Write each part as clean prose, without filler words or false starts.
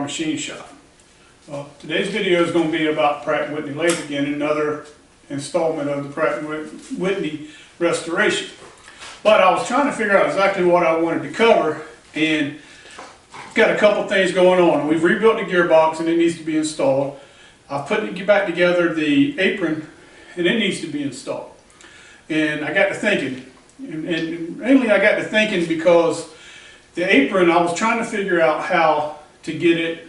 our machine shop. Well, today's video is going to be about Pratt Whitney Lathe again, another installment of the Pratt Whitney restoration. But I was trying to figure out exactly what I wanted to cover, and got a couple things going on. We've rebuilt the gearbox and it needs to be installed. I've put it back together the apron and it needs to be installed. And I got to thinking, and mainly I got to thinking because the apron, I was trying to figure out how to get it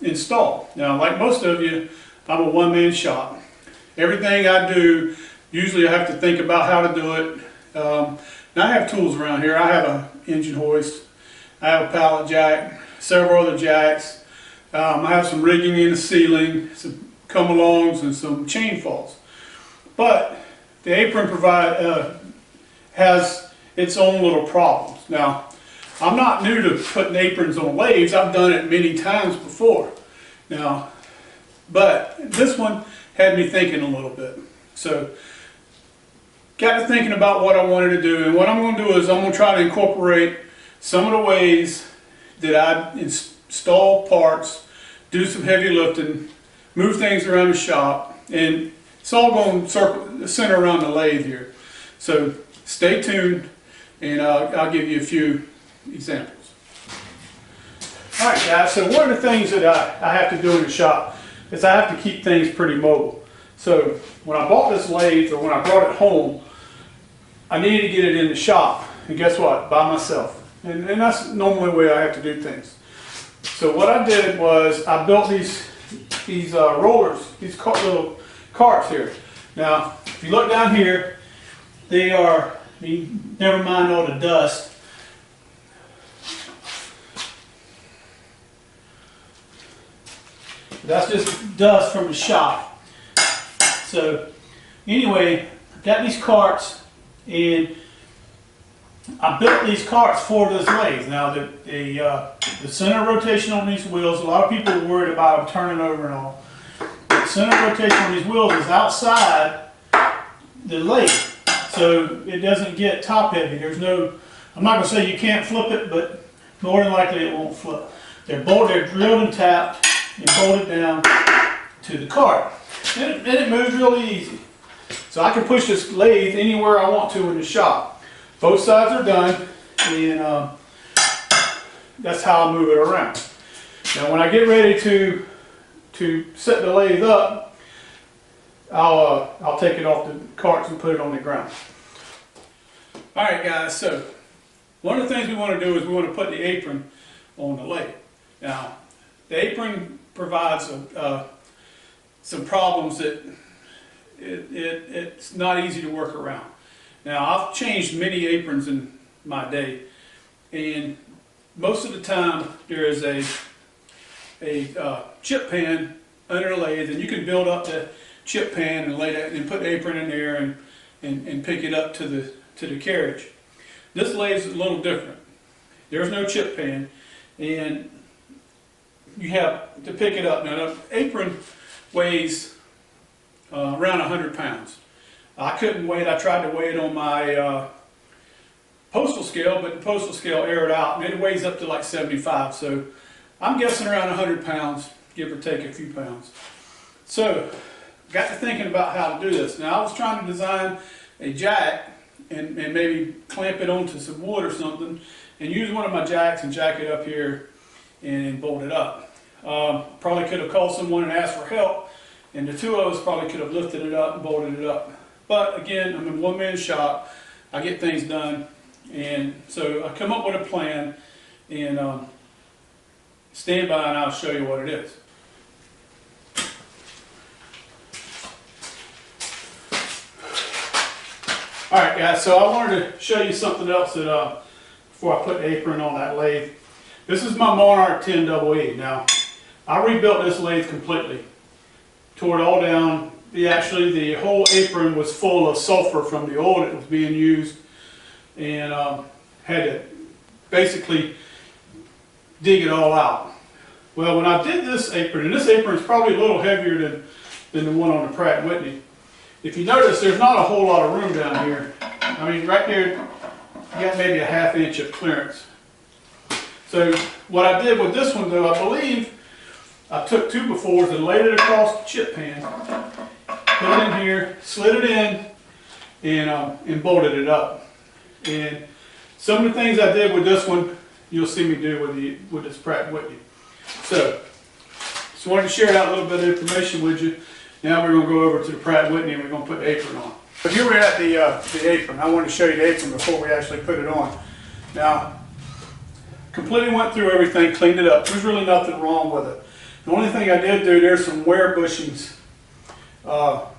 installed. Now, like most of you, I'm a one-man shop. Everything I do, usually I have to think about how to do it. Now I have tools around here. I have an engine hoist, I have a pallet jack, several other jacks. I have some rigging in the ceiling, some come-alongs and some chain falls. But the apron has its own little problems. Now, I'm not new to putting aprons on lathes. I've done it many times before. Now, but this one had me thinking a little bit. So, got to thinking about what I wanted to do. And what I'm going to do is I'm going to try to incorporate some of the ways that I install parts, do some heavy lifting, move things around the shop, and it's all going to center around the lathe here. So stay tuned, and I'll give you a few examples. All right, guys, so one of the things that I have to do in the shop is I have to keep things pretty mobile. So when I bought this lathe, or when I brought it home, I needed to get it in the shop, and guess what? By myself. And that's normally the way I have to do things. So what I did was I built these rollers, these little carts here. Now, if you look down here, they are, never mind all the dust. That's just dust from the shop. So anyway, I got these carts, and I built these carts for this lathe. Now the center rotation on these wheels, a lot of people are worried about them turning over and all. The center rotation on these wheels is outside the lathe, so it doesn't get top heavy. There's no, I'm not going to say you can't flip it, but more than likely it won't flip. They're drilled and tapped and bolted down to the cart. And it moves really easy. So I can push this lathe anywhere I want to in the shop. Both sides are done, and that's how I move it around. Now when I get ready to set the lathe up, I'll take it off the carts and put it on the ground. Alright guys, so one of the things we want to do is we want to put the apron on the lathe. Now the apron provides some problems that it's not easy to work around. Now, I've changed many aprons in my day, and most of the time there is a chip pan under the lathe, and you can build up the chip pan and lay that and put the apron in there and pick it up to the carriage. This lathe is a little different. There's no chip pan, and you have to pick it up. Now, the apron weighs around 100 pounds. I couldn't weigh it. I tried to weigh it on my postal scale, but the postal scale aired out, and it weighs up to like 75. So I'm guessing around 100 pounds, give or take a few pounds. So got to thinking about how to do this. Now I was trying to design a jack and maybe clamp it onto some wood or something, and use one of my jacks and jack it up here and bolt it up. Probably could have called someone and asked for help, and the two of us probably could have lifted it up and bolted it up. But again, I'm in one-man shop. I get things done, and so I come up with a plan, and stand by and I'll show you what it is. All right, guys. So I wanted to show you something else that before I put the apron on that lathe. This is my Monarch 10EE. Now, I rebuilt this lathe completely, tore it all down. Actually, the whole apron was full of sulfur from the oil that was being used, and had to basically dig it all out. Well, when I did this apron, and this apron is probably a little heavier than the one on the Pratt Whitney. If you notice, there's not a whole lot of room down here. I mean, right there, you got maybe a 1/2 inch of clearance. So So what I did with this one though, I believe I took 2x4s and laid it across the chip pan, put it in here, slid it in, and bolted it up. And some of the things I did with this one, you'll see me do with this Pratt Whitney. So, just wanted to share that little bit of information with you. Now we're going to go over to the Pratt Whitney and we're going to put the apron on. So here we're at the apron. I wanted to show you the apron before we actually put it on. Now, completely went through everything, cleaned it up. There's really nothing wrong with it. The only thing I did do, there's some wear bushings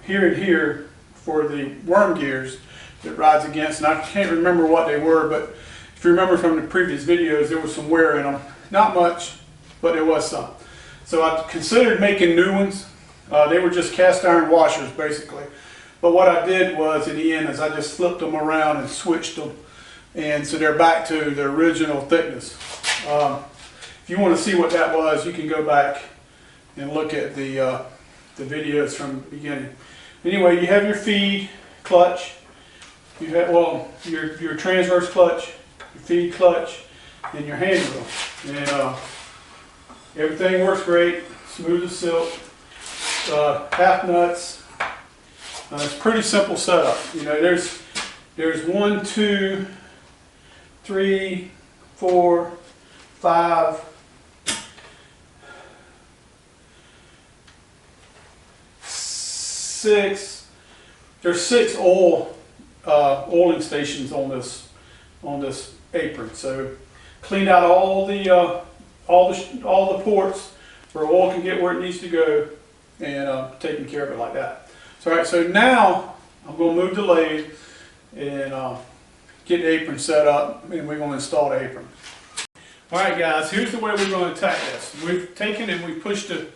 here and here for the worm gears that rides against. And I can't remember what they were, but if you remember from the previous videos, there was some wear in them. Not much, but there was some. So I considered making new ones. They were just cast iron washers, basically. But what I did was, in the end, is I just flipped them around and switched them. And so they're back to their original thickness. If you want to see what that was, you can go back and look at the videos from the beginning. Anyway, you have your feed clutch. You have, well, your transverse clutch, your feed clutch, and your hand wheel. And everything works great, smooth as silk. Half nuts. It's a pretty simple setup. You know, there's 1, 2, 3, 4, 5, 6. There's 6 oiling stations on this apron. So cleaned out all the ports where oil can get where it needs to go, and taking care of it like that. So, all right, so now I'm going to move the lathe and get the apron set up, and we're going to install the apron. All right, guys, here's the way we're going to attack this. We've taken and we pushed the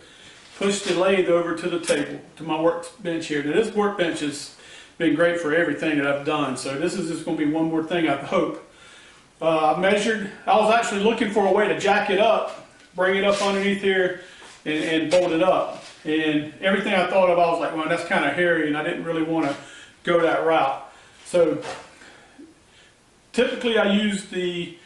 lathe over to the table, to my workbench here. Now, this workbench has been great for everything that I've done, so this is just going to be one more thing, I hope. I measured. I was actually looking for a way to jack it up, bring it up underneath here, and bolt it up. And everything I thought of, I was like, well, that's kind of hairy, and I didn't really want to go that route. So typically I use the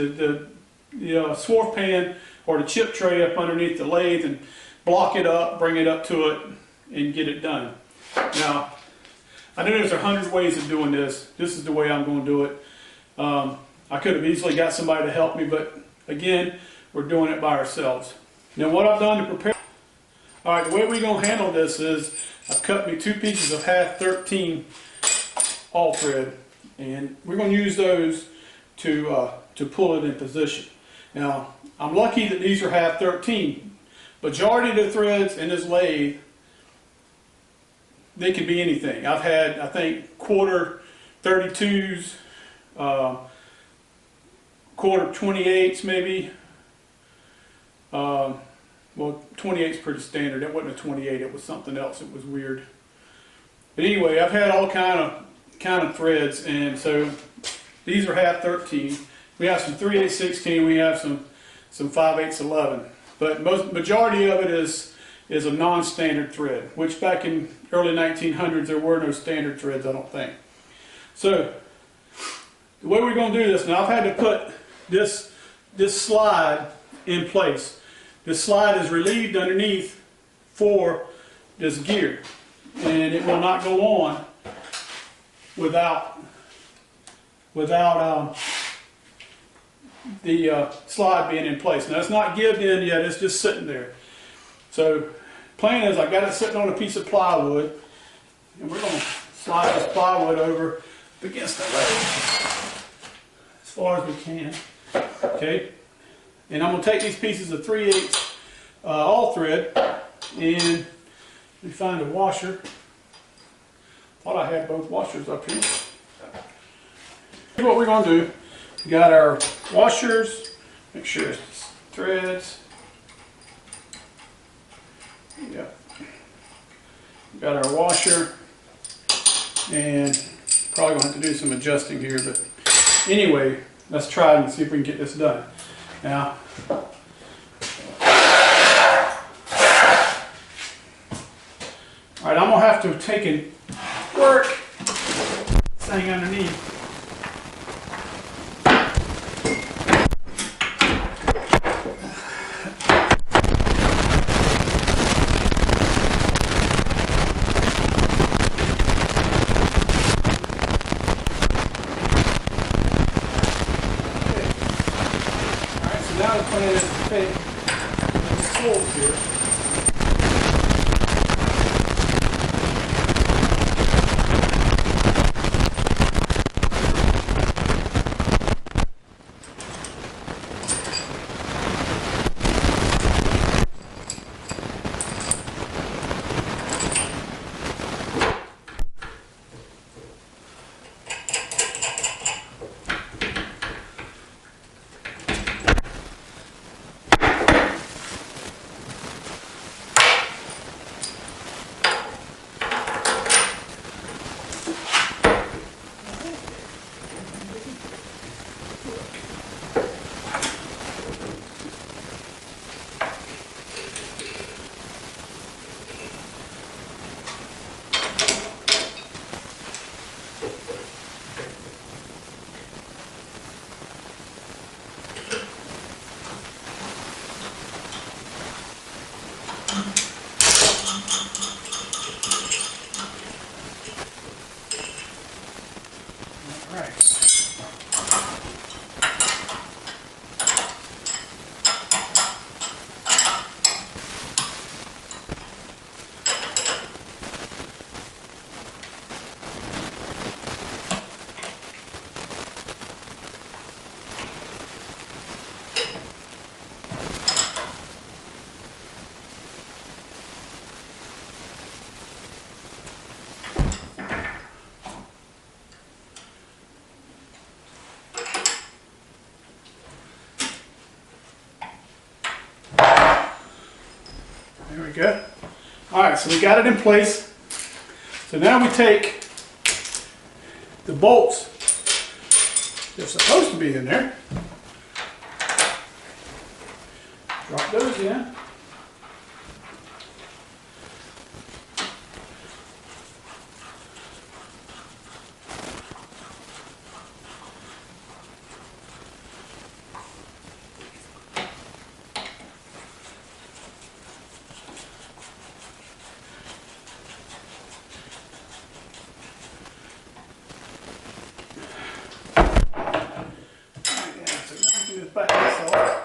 swarf pan or the chip tray up underneath the lathe and block it up, bring it up to it, and get it done. Now, I know there's 100 ways of doing this. This is the way I'm going to do it. I could have easily got somebody to help me, but again, we're doing it by ourselves. Now, what I've done to prepare. All right, the way we're going to handle this is I've cut me 2 pieces of half 13 all thread, and we're going to use those to pull it in position. Now, I'm lucky that these are half 13. Majority of the threads in this lathe, they can be anything. I've had, I think, quarter 32s, quarter 28s maybe. Well, 28 is pretty standard. That wasn't a 28. It was something else. It was weird. But anyway, I've had all kind of threads, and so these are half 13. We have some 3/8 16. We have some 5/8 11. But majority of it is a non-standard thread, which back in early 1900s there were no standard threads, I don't think. So the way we're going to do this, now I've had to put this slide in place. This slide is relieved underneath for this gear, and it will not go on without the slide being in place. Now it's not gived in yet, it's just sitting there. So plan is I've got it sitting on a piece of plywood, and we're going to slide this plywood over against the lathe as far as we can. Okay, and I'm going to take these pieces of 3/8 all thread, and let me find a washer. Thought I had both washers up here. Here's what we're going to do. We got our washers. Make sure it's threads. Yeah. We got our washer, and probably gonna have to do some adjusting here, but anyway, let's try and see if we can get this done. Now, all right, I'm gonna have to take and work this thing underneath. now the plan is to take these tools here. There we go. Alright, so we got it in place. So now we take the bolts. They're supposed to be in there. Drop those in. Back this off.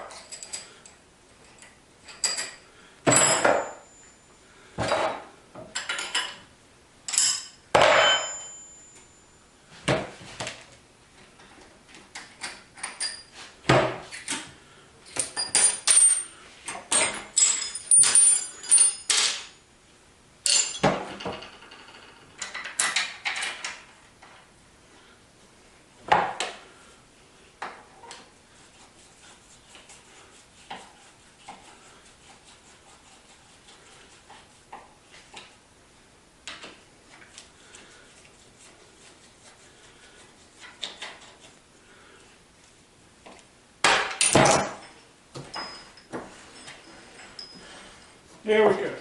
There we go.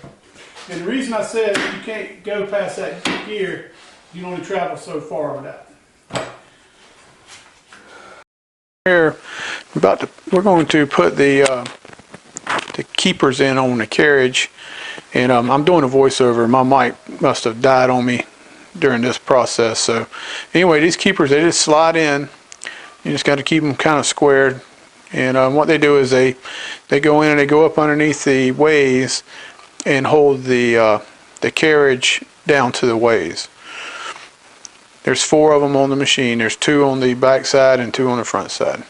And the reason I said you can't go past that gear, you can only travel so far with that. Here, we're going to put the keepers in on the carriage, and I'm doing a voiceover. My mic must have died on me during this process. So anyway, these keepers, they just slide in. You just got to keep them kind of squared. And what they do is they go in and they go up underneath the ways and hold the carriage down to the ways. There's 4 of them on the machine. There's 2 on the back side and 2 on the front side.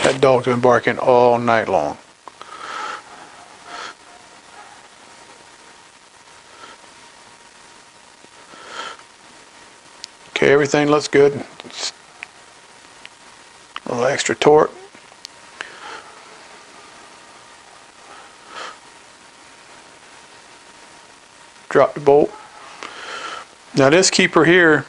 That dog's been barking all night long. Okay, everything looks good. A little extra torque. Drop the bolt. Now this keeper here,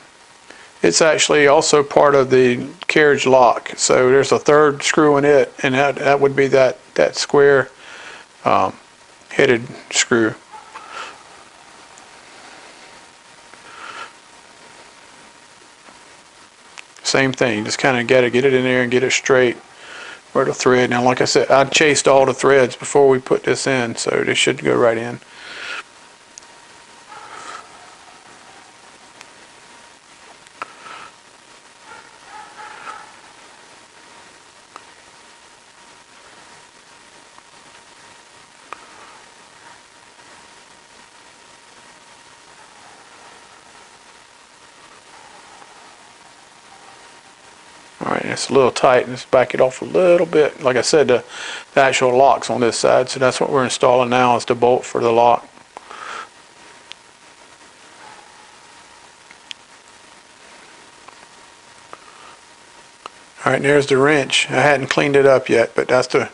it's actually also part of the carriage lock. So there's a 3rd screw in it, and that would be that square headed screw. Same thing, just kind of gotta get it in there and get it straight where it'll thread. Now like I said, I chased all the threads before we put this in, so they should go right in. Alright, it's a little tight. Let's back it off a little bit. Like I said, the actual lock's on this side, so that's what we're installing now is the bolt for the lock. Alright, there's the wrench. I hadn't cleaned it up yet, but that's the,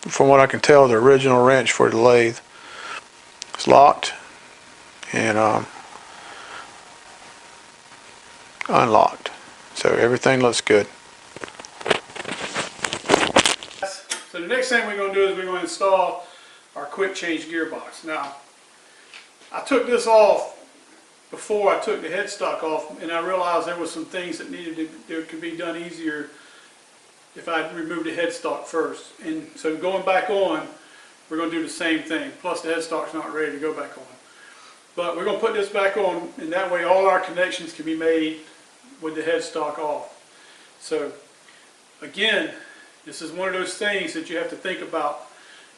from what I can tell, the original wrench for the lathe. It's locked and unlocked. So everything looks good. So the next thing we're going to do is we're going to install our quick change gearbox. Now, I took this off before I took the headstock off, and I realized there were some things that could be done easier if I removed the headstock first. And so going back on, we're going to do the same thing. Plus the headstock's not ready to go back on. But we're going to put this back on, and that way all our connections can be made with the headstock off. So again, this is one of those things that you have to think about.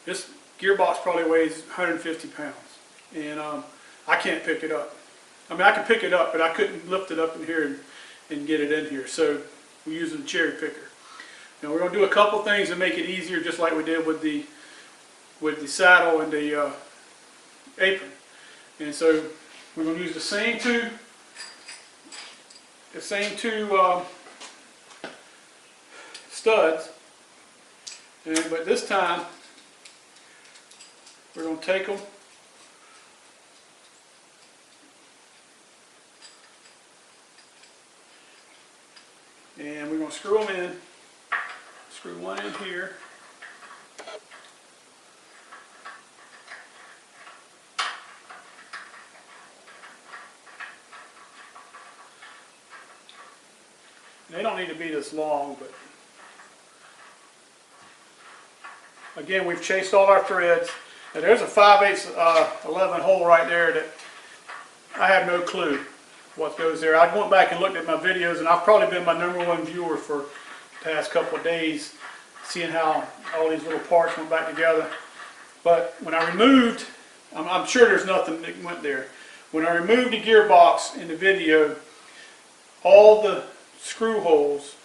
This gearbox probably weighs 150 pounds, and I can't pick it up. I mean, I can pick it up, but I couldn't lift it up in here and get it in here. So we're using a cherry picker. Now we're going to do a couple things to make it easier, just like we did with the saddle and the apron. And so we're going to use the same two studs, but this time we're going to take them and we're going to screw them in. Screw one in here. They don't need to be this long, but again, we've chased all our threads. Now there's a 5/8 11 hole right there that I have no clue what goes there. I went back and looked at my videos, and I've probably been my #1 viewer for the past couple of days, seeing how all these little parts went back together. But when I removed, I'm sure there's nothing that went there. When I removed the gearbox in the video, all the screw holes,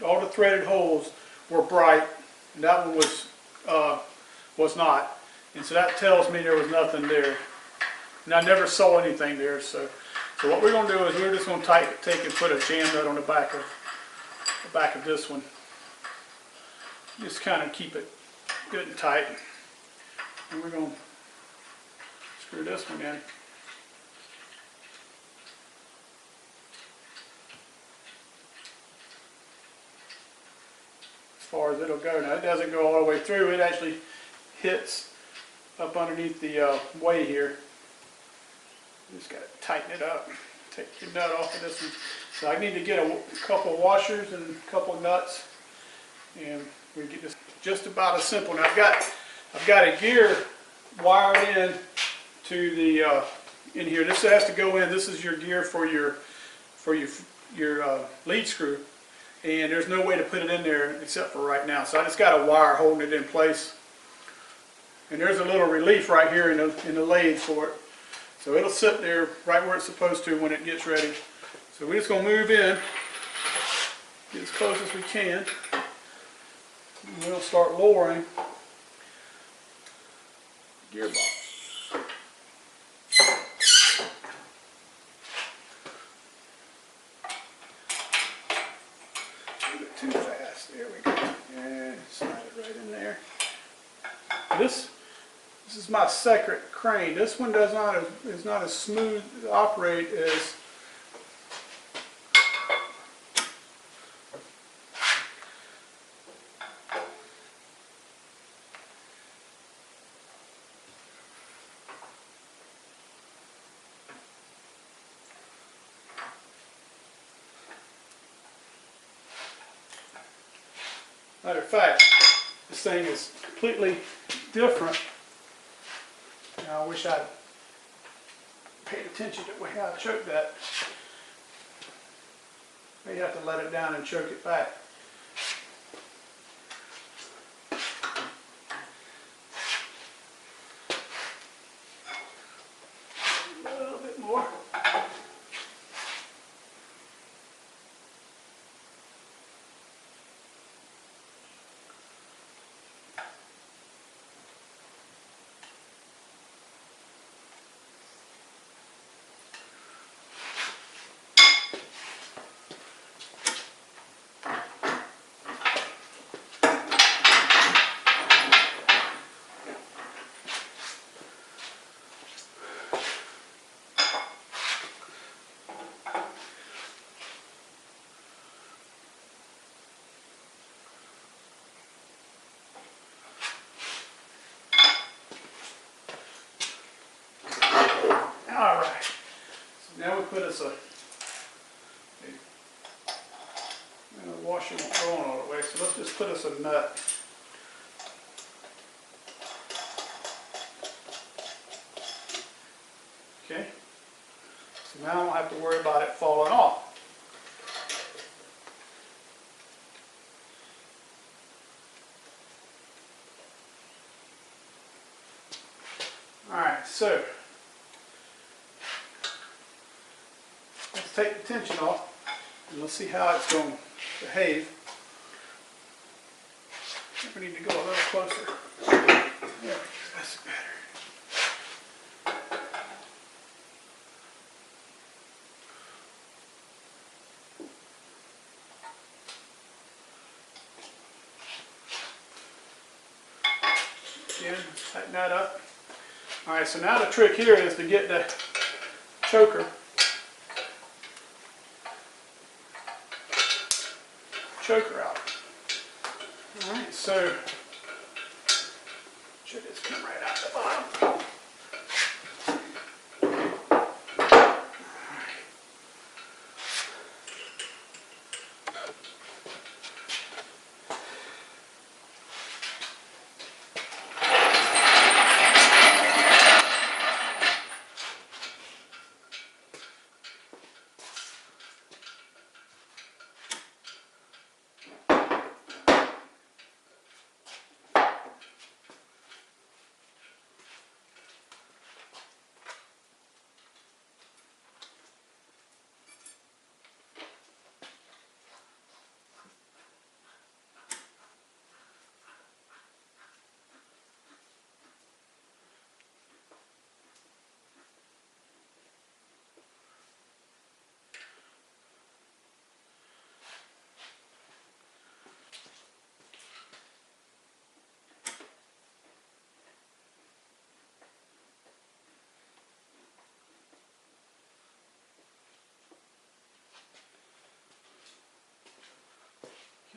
all the threaded holes were bright, and that one was not. And so that tells me there was nothing there. And I never saw anything there. So what we're going to do is we're just going to take and put a jam nut on the back of this one. Just kind of keep it good and tight. And we're going to screw this one in. As far as it'll go. Now it doesn't go all the way through. It actually hits up underneath the way here. You just got to tighten it up. Take the nut off of this one. So I need to get a couple of washers and a couple of nuts, and we get this just about as simple. Now I've got a gear wired in to the in here. This has to go in. This is your gear for your lead screw, and there's no way to put it in there except for right now. So I just got a wire holding it in place, and there's a little relief right here in the lathe for it. So it'll sit there right where it's supposed to when it gets ready. So we're just going to move in, get as close as we can, and we'll start lowering the gearbox. A bit too fast. There we go. And slide it right in there. This is my second crane. This one is not as smooth to operate as Matter of fact, this thing is completely different. Now, I wish I'd paid attention to how I choked that. Maybe have to let it down and choke it back. A little bit more. All right, so now we put us a washer won't go on all the way, so let's just put us a nut. Okay, so now I don't have to worry about it falling off. All right, so let's take the tension off and let's see how it's going to behave. I think we need to go a little closer. There, that's better. Again, tighten that up. All right, so now the trick here is to get the choker out. All right, so should just come right out the bottom.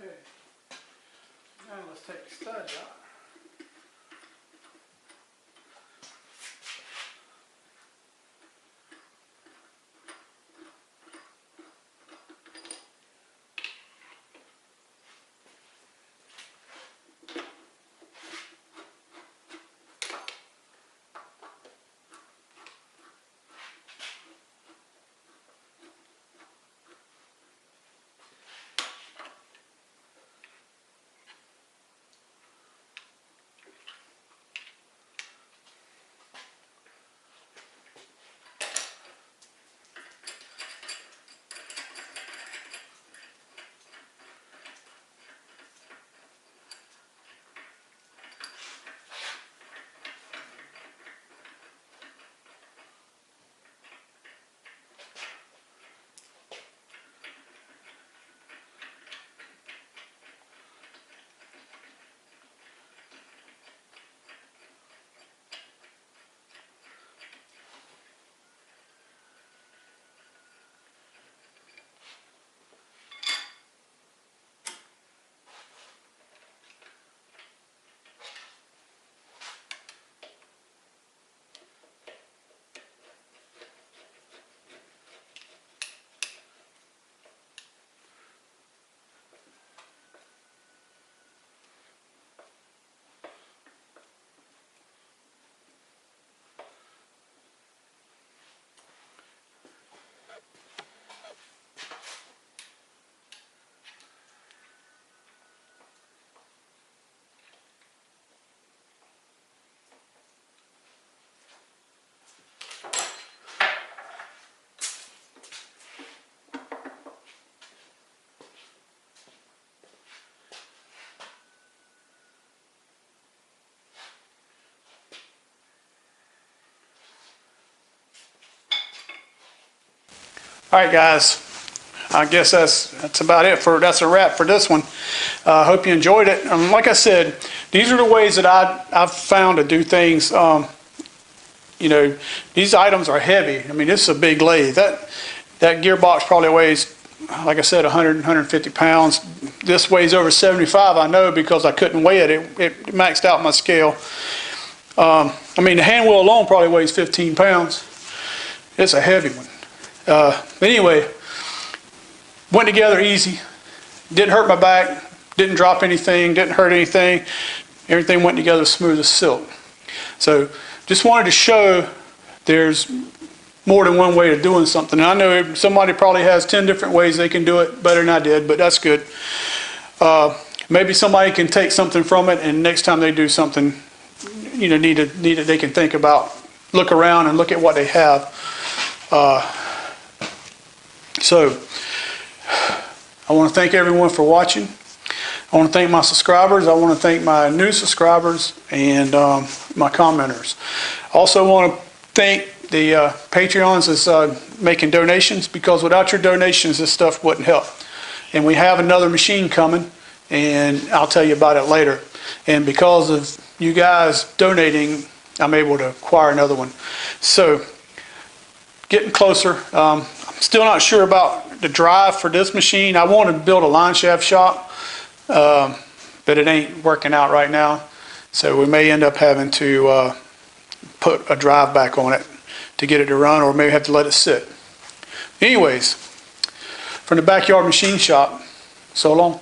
Okay, now let's take the studs out. All right, guys. I guess that's about it that's a wrap for this one. Hope you enjoyed it. Like I said, these are the ways that I've found to do things. You know, these items are heavy. I mean, this is a big lathe. That gearbox probably weighs, like I said, 100, 150 pounds. This weighs over 75, I know, because I couldn't weigh it. It maxed out my scale. I mean, the hand wheel alone probably weighs 15 pounds. It's a heavy one. Anyway, went together easy. Didn't hurt my back. Didn't drop anything. Didn't hurt anything. Everything went together smooth as silk. So just wanted to show there's more than one way of doing something. And I know somebody probably has 10 different ways they can do it better than I did, but that's good. Maybe somebody can take something from it, and next time they do something, you know, they can think about, look around and look at what they have. So I want to thank everyone for watching. I want to thank my subscribers. I want to thank my new subscribers and my commenters. Also want to thank the Patreons that's making donations, because without your donations, this stuff wouldn't help. And we have another machine coming, and I'll tell you about it later. And because of you guys donating, I'm able to acquire another one. So, getting closer. I'm still not sure about the drive for this machine. I want to build a line shaft shop, but it ain't working out right now. So we may end up having to put a drive back on it to get it to run, or maybe have to let it sit. Anyways, from the Backyard Machine Shop, so long.